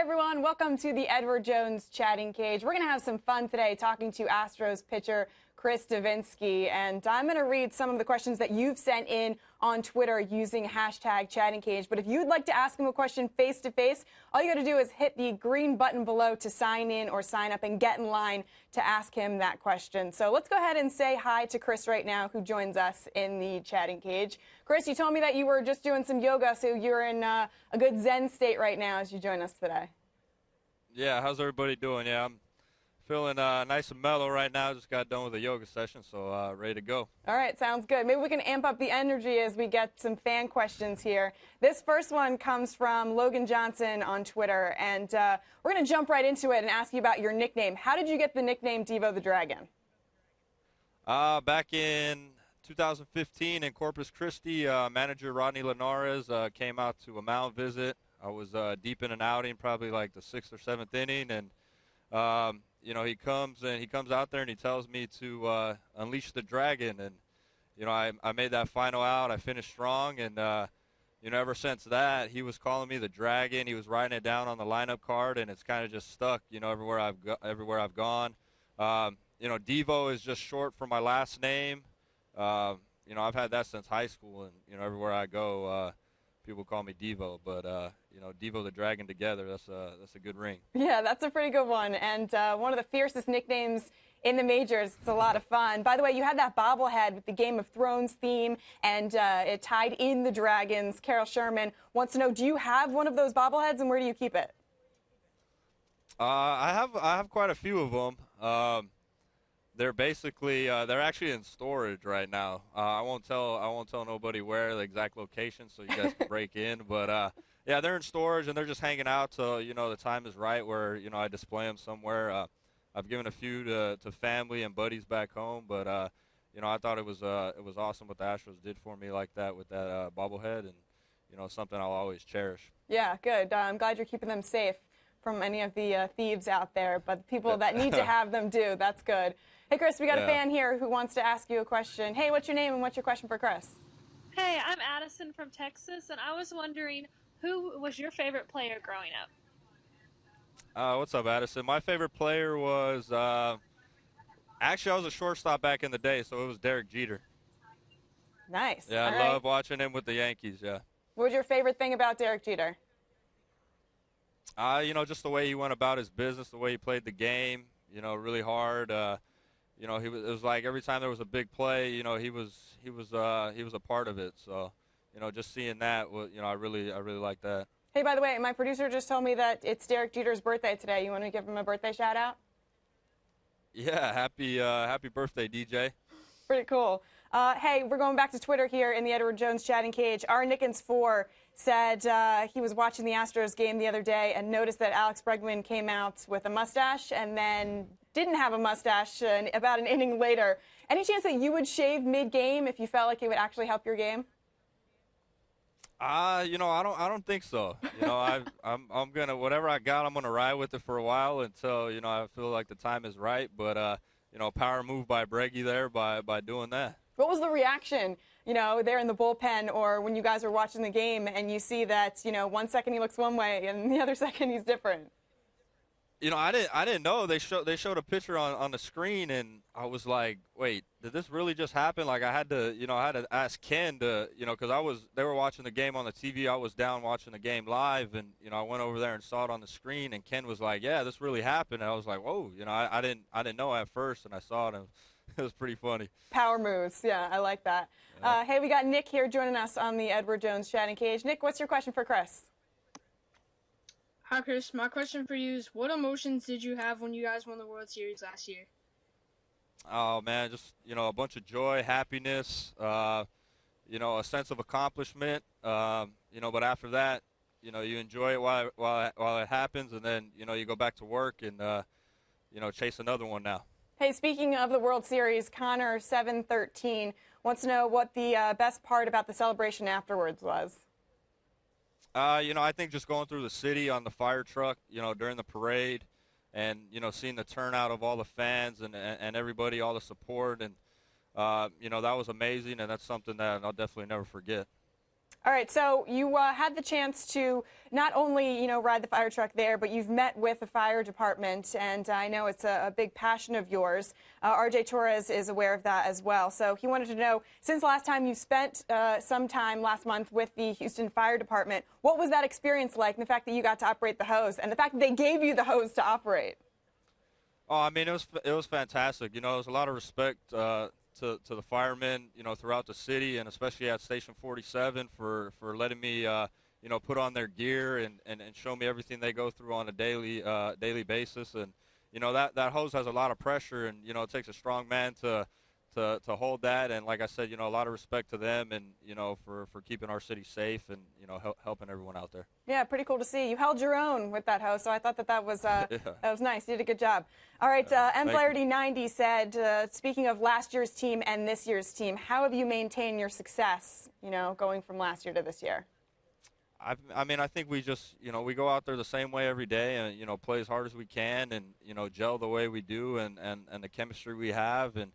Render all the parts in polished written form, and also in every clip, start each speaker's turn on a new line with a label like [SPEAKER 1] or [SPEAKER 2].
[SPEAKER 1] everyone. Welcome to the Edward Jones Chatting Cage. We're going to have some fun today talking to Astros pitcher Chris Devenski, and I'm going to read some of the questions that you've sent in on Twitter using hashtag Chatting Cage. But if you'd like to ask him a question face to face, all you got to do is hit the green button below to sign in or sign up and get in line to ask him that question. So let's go ahead and say hi to Chris right now, who joins us in the Chatting Cage. Chris, you told me that you were just doing some yoga, so you're in a good Zen state right now as you join us today.
[SPEAKER 2] Yeah, how's everybody doing? Yeah, I'm feeling nice and mellow right now. Just got done with a yoga session, so ready to go.
[SPEAKER 1] All right, sounds good. Maybe we can amp up the energy as we get some fan questions here. This first one comes from Logan Johnson on Twitter, and we're going to jump right into it and ask you about your nickname. How did you get the nickname Devo the Dragon?
[SPEAKER 2] Back in 2015 in Corpus Christi, manager Rodney Linares came out to a mound visit. I was deep in an outing, probably like the 6th or 7th inning, and you know, he comes out there and he tells me to unleash the dragon, and you know, I made that final out. I finished strong, and you know, ever since that, he was calling me the dragon. He was writing it down on the lineup card, and it's kind of just stuck, you know, everywhere I've gone. You know, Devo is just short for my last name. You know, I've had that since high school, and you know, everywhere I go, people call me Devo, but you know, Devo the Dragon together, that's a good ring.
[SPEAKER 1] Yeah, that's a pretty good one, and one of the fiercest nicknames in the majors. It's a lot of fun. By the way, you had that bobblehead with the Game of Thrones theme, and it tied in the dragons. Carol Sherman wants to know, do you have one of those bobbleheads, and where do you keep it?
[SPEAKER 2] I have quite a few of them. They're basically they're actually in storage right now. I won't tell nobody where the exact location, so you guys can break in. But yeah, they're in storage and they're just hanging out till you know the time is right where you know I display them somewhere. I've given a few to family and buddies back home, but you know I thought it was awesome what the Astros did for me like that with that bobblehead, and you know something I'll always cherish.
[SPEAKER 1] Yeah, good. I'm glad you're keeping them safe from any of the thieves out there, but the people that need to have them do. That's good. Hey, Chris, we got a fan here who wants to ask you a question. Hey, what's your name and what's your question for Chris?
[SPEAKER 3] Hey, I'm Addison from Texas, and I was wondering, who was your favorite player growing up?
[SPEAKER 2] What's up, Addison? My favorite player was actually I was a shortstop back in the day, so it was Derek Jeter.
[SPEAKER 1] Nice.
[SPEAKER 2] Yeah, I love watching him with the Yankees, yeah.
[SPEAKER 1] What was your favorite thing about Derek Jeter?
[SPEAKER 2] You know, just the way he went about his business, the way he played the game, you know, really hard. You know, it was like every time there was a big play, you know, he was a part of it. So, you know, just seeing that, you know, I really like that.
[SPEAKER 1] Hey, by the way, my producer just told me that it's Derek Jeter's birthday today. You want to give him a birthday shout out?
[SPEAKER 2] Yeah, happy birthday, DJ.
[SPEAKER 1] Pretty cool. Hey, we're going back to Twitter here in the Edward Jones Chatting Cage. Our Nickens4 said he was watching the Astros game the other day and noticed that Alex Bregman came out with a mustache and then didn't have a mustache about an inning later. Any chance that you would shave mid-game if you felt like it would actually help your game?
[SPEAKER 2] You know, I don't think so. You know, I'm gonna whatever I got, I'm gonna ride with it for a while until you know I feel like the time is right. But you know, power move by Breggy there by doing that.
[SPEAKER 1] What was the reaction, you know, there in the bullpen or when you guys were watching the game and you see that, you know, 1 second he looks one way and the other second he's different?
[SPEAKER 2] You know, I didn't know. They showed a picture on the screen, and I was like, wait, did this really just happen? Like, I had to ask Ken to, you know, because they were watching the game on the TV. I was down watching the game live, and, you know, I went over there and saw it on the screen, and Ken was like, yeah, this really happened. And I was like, whoa, you know, I didn't know at first, and I saw it, and it was pretty funny.
[SPEAKER 1] Power moves. Yeah, I like that.
[SPEAKER 2] Yeah.
[SPEAKER 1] Hey, we got Nick here joining us on the Edward Jones Chatting Cage. Nick, what's your question for Chris?
[SPEAKER 4] Hi, Chris. My question for you is, what emotions did you have when you guys won the World Series last year?
[SPEAKER 2] Oh, man, just, you know, a bunch of joy, happiness, you know, a sense of accomplishment, you know, but after that, you know, you enjoy it while it happens, and then, you know, you go back to work and, you know, chase another one now.
[SPEAKER 1] Hey, speaking of the World Series, Connor713 wants to know what the best part about the celebration afterwards was.
[SPEAKER 2] You know, I think just going through the city on the fire truck, you know, during the parade and, you know, seeing the turnout of all the fans and everybody, all the support. And, you know, that was amazing, and that's something that I'll definitely never forget.
[SPEAKER 1] All right, so you had the chance to not only, ride the fire truck there, but you've met with the fire department, and I know it's a big passion of yours. RJ Torres is aware of that as well. So he wanted to know, since last time you spent some time last month with the Houston Fire Department, what was that experience like, and the fact that you got to operate the hose, and the fact that they gave you the hose to operate?
[SPEAKER 2] Oh, I mean, it was fantastic. There's a lot of respect to the firemen, throughout the city, and especially at Station 47 for letting me, put on their gear and show me everything they go through on a daily basis. And, that hose has a lot of pressure, and, it takes a strong man to hold that. And like I said, a lot of respect to them and, for keeping our city safe and, helping everyone out there.
[SPEAKER 1] Yeah, pretty cool to see. You held your own with that hose, so I thought that was that was nice. You did a good job. All right, M. Flaherty 90 said, speaking of last year's team and this year's team, how have you maintained your success, going from last year to this year?
[SPEAKER 2] I mean, I think we just, we go out there the same way every day and, play as hard as we can and, gel the way we do and the chemistry we have. And,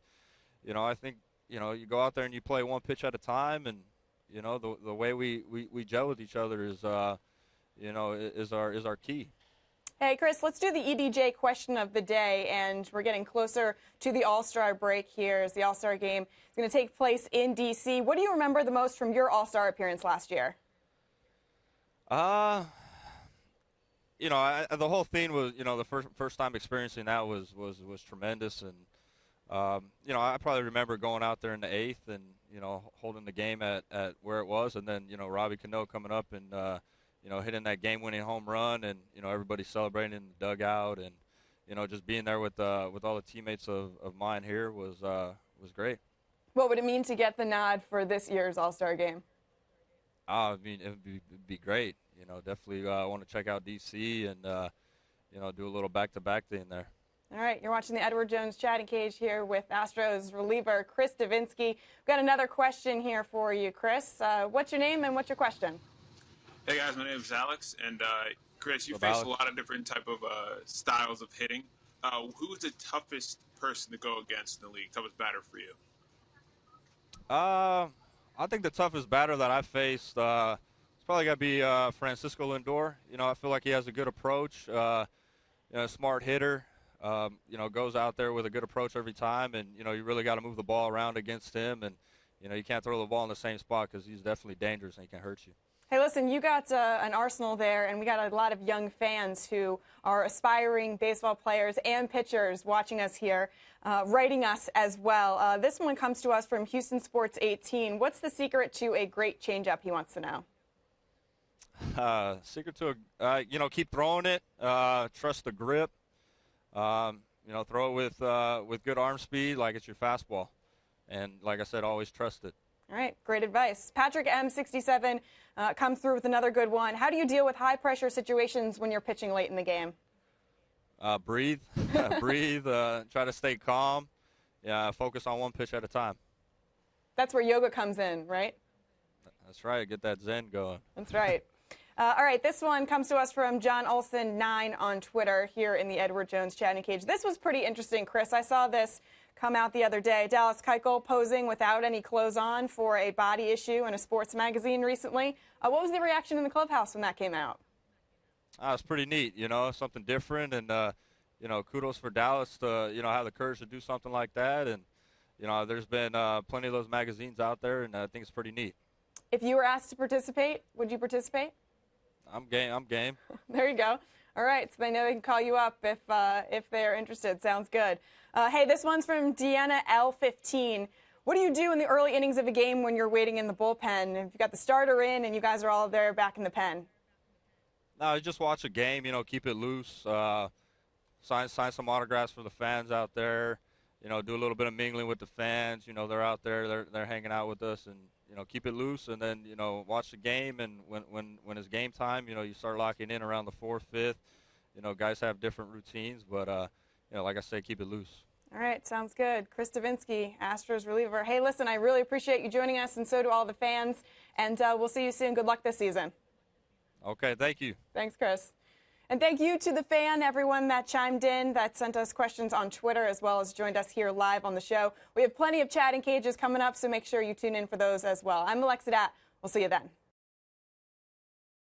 [SPEAKER 2] I think, you go out there and you play one pitch at a time and, the way we gel with each other is, is our key.
[SPEAKER 1] Hey, Chris, let's do the EDJ question of the day, and we're getting closer to the All-Star break here as the All-Star game is going to take place in D.C. What do you remember the most from your All-Star appearance last year?
[SPEAKER 2] The whole thing was, the first time experiencing that was tremendous. And, I probably remember going out there in the 8th and, holding the game at where it was. And then, Robbie Cano coming up and, hitting that game-winning home run and, everybody celebrating in the dugout and, just being there with all the teammates of mine here was great.
[SPEAKER 1] What would it mean to get the nod for this year's All-Star game?
[SPEAKER 2] I mean, it would be great. Definitely want to check out D.C. and, do a little back-to-back thing there.
[SPEAKER 1] All right, you're watching the Edward Jones Chatting Cage here with Astros reliever Chris Devenski. We've got another question here for you, Chris. What's your name and what's your question?
[SPEAKER 5] Hey, guys, my name is Alex. And, Chris, you face a lot of different type of styles of hitting. Who's the toughest person to go against in the league, toughest batter for you?
[SPEAKER 2] I think the toughest batter that I've faced it's probably got to be Francisco Lindor. I feel like he has a good approach, a smart hitter. Goes out there with a good approach every time, and you really got to move the ball around against him, and you can't throw the ball in the same spot because he's definitely dangerous and he can hurt you.
[SPEAKER 1] Hey, listen, you got an arsenal there, and we got a lot of young fans who are aspiring baseball players and pitchers watching us here, writing us as well. This one comes to us from Houston Sports 18. What's the secret to a great changeup, he wants to know?
[SPEAKER 2] Secret to keep throwing it, trust the grip, throw it with good arm speed like it's your fastball. And like I said, always trust it.
[SPEAKER 1] All right, great advice. Patrick M67 comes through with another good one. How do you deal with high-pressure situations when you're pitching late in the game?
[SPEAKER 2] Breathe, breathe, try to stay calm. Yeah, focus on one pitch at a time.
[SPEAKER 1] That's where yoga comes in, right?
[SPEAKER 2] That's right, get that zen going.
[SPEAKER 1] That's right. All right, this one comes to us from John Olson 9 on Twitter here in the Edward Jones Chatting Cage. This was pretty interesting, Chris. I saw this come out the other day. Dallas Keuchel posing without any clothes on for a body issue in a sports magazine recently. What was the reaction in the clubhouse when that came out?
[SPEAKER 2] It's pretty neat, something different. And, kudos for Dallas to, have the courage to do something like that. And, there's been plenty of those magazines out there, and I think it's pretty neat.
[SPEAKER 1] If you were asked to participate, would you participate?
[SPEAKER 2] I'm game.
[SPEAKER 1] There you go. All right, so they know they can call you up if they're interested. Sounds good. Hey, this one's from Deanna L15. What do you do in the early innings of a game when you're waiting in the bullpen? If you've got the starter in and you guys are all there back in the pen?
[SPEAKER 2] No, just watch a game, keep it loose, sign some autographs for the fans out there, do a little bit of mingling with the fans. They're out there, they're hanging out with us, and keep it loose, and then, watch the game, and when it's game time, you start locking in around the 4th, 5th. Guys have different routines, but, like I say, keep it loose.
[SPEAKER 1] All right, sounds good. Chris Devenski, Astros reliever. Hey, listen, I really appreciate you joining us, and so do all the fans, and we'll see you soon. Good luck this season.
[SPEAKER 2] Okay, thank you.
[SPEAKER 1] Thanks, Chris. And thank you to the fan, everyone that chimed in, that sent us questions on Twitter, as well as joined us here live on the show. We have plenty of chatting cages coming up, so make sure you tune in for those as well. I'm Alexa Dat. We'll see you then.